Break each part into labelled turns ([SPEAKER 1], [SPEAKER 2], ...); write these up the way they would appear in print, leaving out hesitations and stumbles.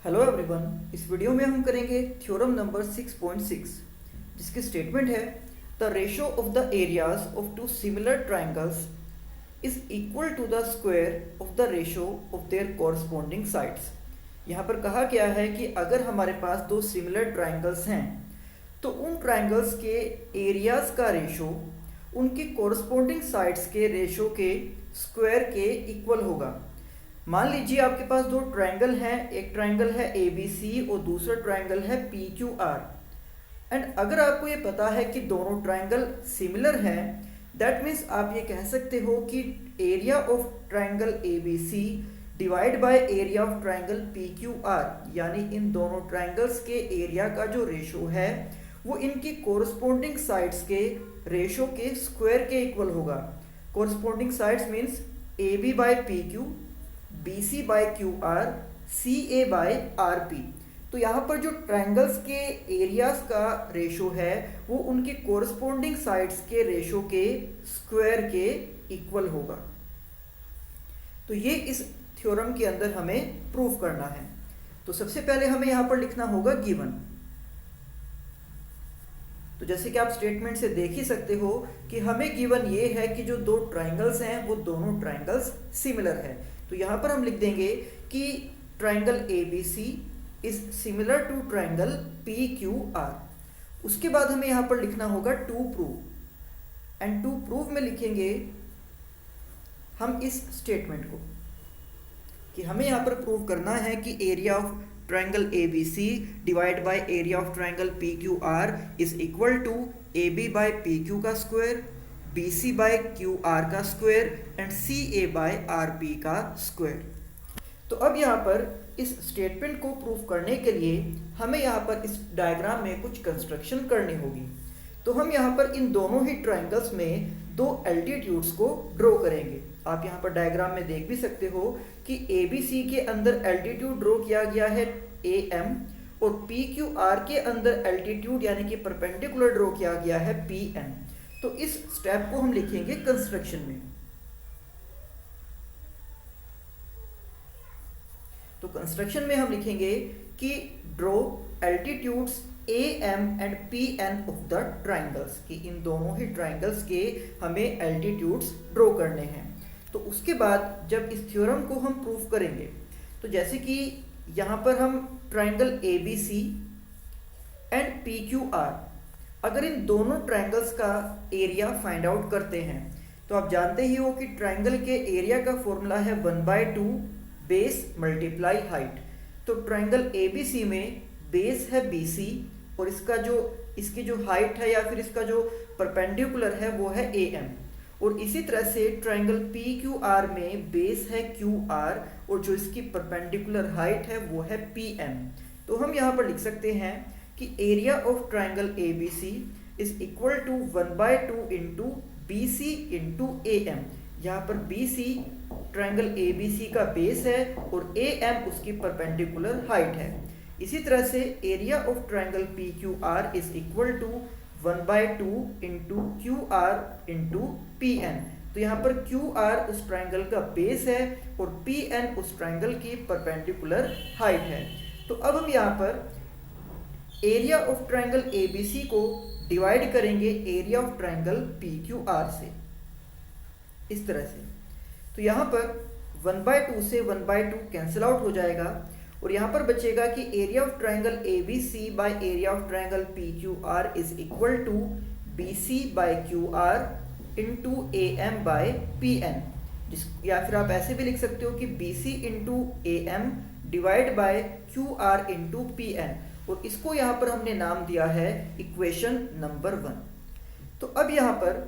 [SPEAKER 1] Hello everyone. इस video में हम करेंगे थ्योरम नंबर 6.6 जिसकी स्टेटमेंट है the ratio of the areas of two similar triangles is equal to the square of the ratio of their corresponding sides. यहाँ पर कहा गया है कि अगर हमारे पास दो सिमिलर ट्राइंगल्स हैं तो उन ट्राइंगल्स के एरियाज का रेशो उनकी कॉरस्पॉन्डिंग साइड्स के रेशो के स्क्वायर के इक्वल होगा। मान लीजिए आपके पास दो ट्रायंगल हैं, एक ट्रायंगल है ABC और दूसरा ट्रायंगल है PQR। एंड अगर आपको ये पता है कि दोनों ट्रायंगल सिमिलर हैं, दैट मीन्स आप ये कह सकते हो कि area of triangle ABC divide by area of triangle PQR, यानी इन दोनों ट्रायंगल्स के एरिया का जो रेशो है वो इनकी कोरस्पोंडिंग साइड्स के रेशो के स्क्वायर के इक्वल होगा। Corresponding sides means AB by PQ, BC by QR, CA by RP। तो यहाँ पर जो ट्रायंगल्स के एरियाज का रेशो है वो उनके कोरस्पोंडिंग साइड्स के रेशो के स्क्वायर के इक्वल होगा। तो ये इस थ्योरम के अंदर हमें प्रूव करना है। तो सबसे पहले हमें यहाँ पर लिखना होगा गिवन। तो जैसे कि आप स्टेटमेंट से देख ही सकते हो कि हमें गिवन ये है कि जो दो ट्रायंगल्स हैं वो दोनों ट्रायंगल्स सिमिलर है। तो यहाँ पर हम लिख देंगे कि triangle ABC is similar to triangle PQR। उसके बाद हमें यहाँ पर लिखना होगा to prove. And to prove में लिखेंगे हम इस स्टेटमेंट को कि हमें यहाँ पर प्रूव करना है कि area of triangle ABC divide by area of triangle PQR is equal to AB by PQ का स्क्वायर, BC बाय QR का square and CA by RP का स्क्वायर। तो अब यहाँ पर इस स्टेटमेंट को प्रूव करने के लिए हमें यहाँ पर इस डायग्राम में कुछ कंस्ट्रक्शन करनी होगी। तो हम यहाँ पर इन दोनों ही ट्रायंगल्स में दो एल्टीट्यूड्स को ड्रॉ करेंगे। आप यहाँ पर डायग्राम में देख भी सकते हो कि ABC के अंदर एल्टीट्यूड ड्रॉ किया गया है AM और PQR के अंदर एल्टीट्यूड यानी कि परपेंडिकुलर ड्रॉ किया गया है PN। तो इस स्टेप को हम लिखेंगे कंस्ट्रक्शन में। तो कंस्ट्रक्शन में हम लिखेंगे कि draw altitudes AM and PN of the triangles, कि इन दोनों ही ट्रायंगल्स के हमें एल्टीट्यूड्स ड्रॉ करने हैं। तो उसके बाद जब इस थ्योरम को हम प्रूव करेंगे तो जैसे कि यहाँ पर हम ट्रायंगल ABC एंड PQR, अगर इन दोनों ट्रायंगल्स का एरिया फाइंड आउट करते हैं तो आप जानते ही हो कि ट्रायंगल के एरिया का फॉर्मूला है 1/2 बेस मल्टीप्लाई हाइट। तो ट्रायंगल ABC में बेस है BC और इसकी जो हाइट है या फिर इसका जो परपेंडिकुलर है वो है AM। और इसी तरह से ट्रायंगल PQR में बेस है QR और जो इसकी परपेंडिकुलर हाइट है वो है PM। तो हम यहाँ पर लिख सकते हैं कि area of triangle ABC is equal to 1/2 into BC into AM। यहाँ पर BC ट्रायंगल ABC का बेस है और AM उसकी परपेंडिकुलर हाइट है। इसी तरह से area of triangle PQR is equal to 1/2 into QR into PN। तो यहाँ पर QR उस ट्रायंगल का बेस है और PN उस ट्रायंगल की परपेंडिकुलर हाइट है। तो अब हम यहाँ पर एरिया ऑफ ट्रायंगल ABC को डिवाइड करेंगे एरिया ऑफ ट्रायंगल PQR से, इस तरह से। तो यहाँ पर 1/2 से 1/2 कैंसिल आउट हो जाएगा और यहाँ पर बचेगा कि area of triangle ABC by area of triangle PQR is equal to BC by QR into AM by PN। या फिर आप ऐसे भी लिख सकते हो कि BC into AM divide by QR into PN, और इसको यहाँ पर हमने नाम दिया है इक्वेशन नंबर 1। तो अब यहाँ पर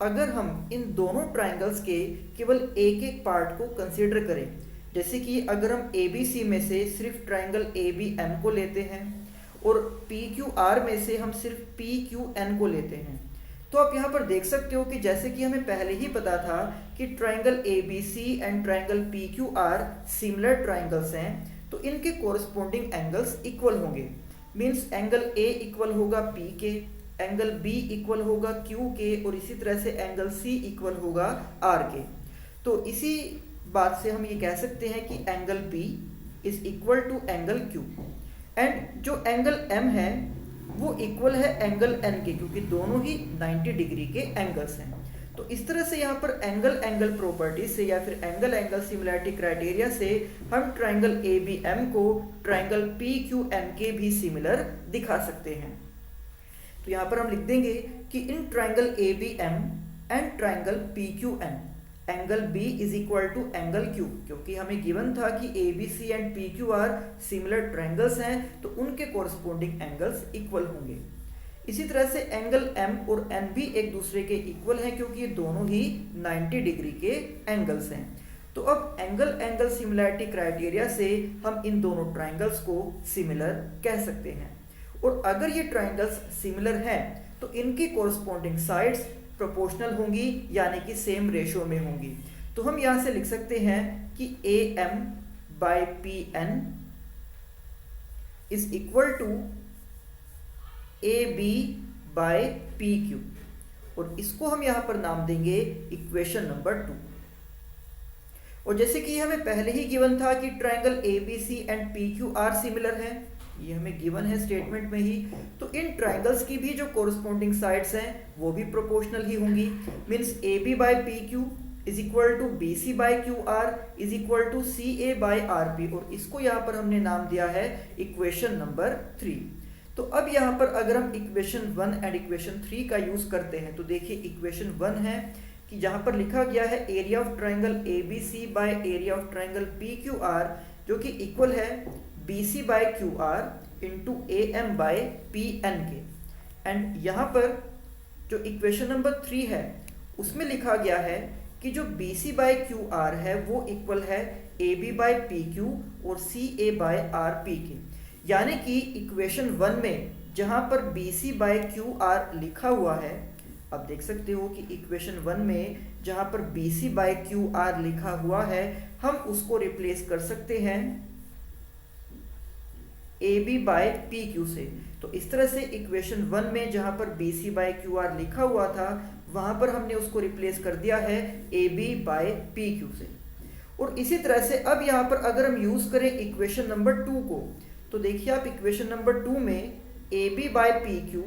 [SPEAKER 1] अगर हम इन दोनों ट्रायंगल्स के केवल एक एक पार्ट को कंसीडर करें, जैसे कि अगर हम ABC में से सिर्फ ट्रायंगल ABM को लेते हैं और PQR में से हम सिर्फ PQN को लेते हैं, तो आप यहाँ पर देख सकते हो कि जैसे कि हमें पहले ही पता था कि triangle ABC and triangle PQR similar triangles हैं, तो इनके कोरस्पोंडिंग एंगल्स इक्वल होंगे। मीन्स एंगल A इक्वल होगा P के, एंगल B इक्वल होगा Q के और इसी तरह से एंगल C इक्वल होगा R के। तो इसी बात से हम ये कह सकते हैं कि angle B is equal to angle Q and जो एंगल M है वो इक्वल है एंगल N के, क्योंकि दोनों ही 90 डिग्री के एंगल्स हैं। तो इस तरह से यहाँ पर एंगल एंगल प्रॉपर्टी से या फिर एंगल एंगल सिमिलरिटी क्राइटेरिया से हम ट्राइंगल ABM को ट्राइंगल PQN के भी सिमिलर दिखा सकते हैं। तो यहाँ पर हम लिख देंगे कि in triangle ABM and triangle PQN angle B is equal to angle Q, क्योंकि हमें गिवन था कि ABC and PQ are similar triangles हैं तो उनके कोरस्पोंडिंग एंगल्स इक्वल होंगे। इसी तरह से एंगल M और N भी एक दूसरे के इक्वल हैं क्योंकि ये दोनों ही 90 डिग्री के एंगल्स हैं। तो अब एंगल एंगल सिमिलरिटी क्राइटेरिया से हम इन दोनों ट्राइंगल्स को सिमिलर कह सकते हैं। और अगर ये ट्राइंगल्स सिमिलर हैं तो इनकी कोरस्पोंडिंग साइड्स प्रोपोर्शनल होंगी, यानी कि सेम रेशो में होंगी। तो हम यहाँ से लिख सकते हैं कि AM by PN is equal to AB by PQ, और इसको हम यहाँ पर नाम देंगे इक्वेशन नंबर 2। और जैसे कि हमें पहले ही गिवन था कि triangle ABC and PQ are similar हैं, ये हमें गिवन है स्टेटमेंट में ही, तो इन ट्राइंगल्स की भी जो कोरस्पोंडिंग साइड्स हैं वो भी प्रोपोर्शनल ही होंगी। Means AB by PQ is equal to BC by QR is equal to CA by RP, और इसको यहाँ पर हमने नाम दिया है इक्वेशन नंबर 3। तो अब यहाँ पर अगर हम इक्वेशन 1 एंड इक्वेशन 3 का यूज करते हैं तो देखिए इक्वेशन 1 है कि जहाँ पर लिखा गया है area of triangle ABC by area of triangle PQR, जो कि इक्वल है BC by QR into AM by PN के। एंड यहाँ पर जो इक्वेशन नंबर 3 है उसमें लिखा गया है कि जो BC बाय QR है वो इक्वल है AB बाय PQ और CA बाय RP के। यानी कि इक्वेशन 1 में जहाँ पर BC बाय QR लिखा हुआ है, अब देख सकते हो कि इक्वेशन 1 में जहाँ पर BC बाय QR लिखा हुआ है हम उसको रिप्लेस कर सकते हैं AB बाय PQ से। तो इस तरह से इक्वेशन 1 में जहाँ पर BC बाय QR लिखा हुआ था वहाँ पर हमने उसको रिप्लेस कर दिया है AB बाय PQ से। और इसी तरह से अब यहाँ पर अगर हम यूज़ करें इक्वेशन नंबर 2 को, तो देखिए आप इक्वेशन नंबर 2 में AB by PQ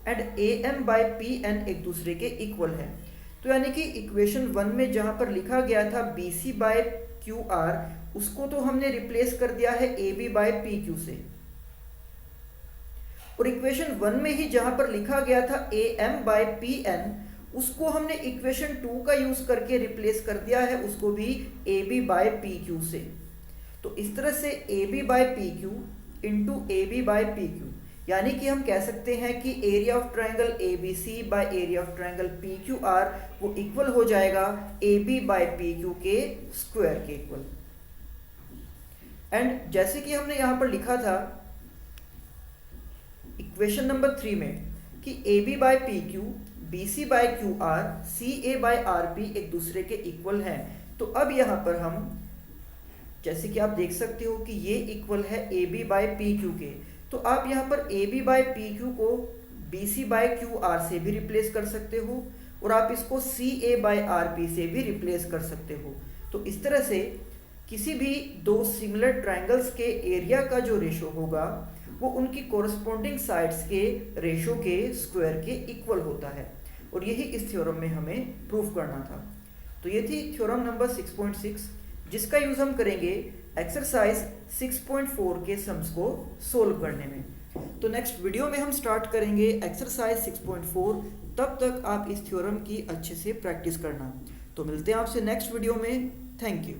[SPEAKER 1] and AM by PN एक दूसरे के इक्वल है। तो यानी कि इक्वेशन 1 में जहाँ पर लिखा गया था BC बाय QR उसको तो हमने रिप्लेस कर दिया है AB बाय PQ से, और इक्वेशन 1 में ही जहां पर लिखा गया था AM बाय PN उसको हमने इक्वेशन 2 का यूज करके रिप्लेस कर दिया है उसको भी AB बाय PQ से। तो इस तरह से AB by PQ into AB by PQ, यानी कि हम कह सकते हैं कि area of triangle ABC by area of triangle PQR वो इक्वल हो जाएगा AB बाय PQ के स्क्वायर के इक्वल। एंड जैसे कि हमने यहाँ पर लिखा था इक्वेशन नंबर 3 में कि AB by PQ, BC by QR, CA by RP एक दूसरे के इक्वल हैं। तो अब यहाँ पर हम जैसे कि आप देख सकते हो कि ये इक्वल है AB बाय PQ के, तो आप यहाँ पर AB बाय PQ को BC बाय QR से भी रिप्लेस कर सकते हो और आप इसको CA बाय RP से भी रिप्लेस कर सकते हो। तो इस तरह से किसी भी दो सिमिलर ट्राइंगल्स के एरिया का जो रेशो होगा वो उनकी कोरस्पोंडिंग साइड्स के रेशो के स्क्वायर के इक्वल होता है, और यही इस थ्योरम में हमें प्रूव करना था। तो ये थी थ्योरम नंबर 6.6 जिसका यूज हम करेंगे एक्सरसाइज 6.4 के सम्स को सोल्व करने में। तो नेक्स्ट वीडियो में हम स्टार्ट करेंगे एक्सरसाइज 6.4। तब तक आप इस थ्योरम की अच्छे से प्रैक्टिस करना। तो मिलते हैं आपसे नेक्स्ट वीडियो में। Thank you.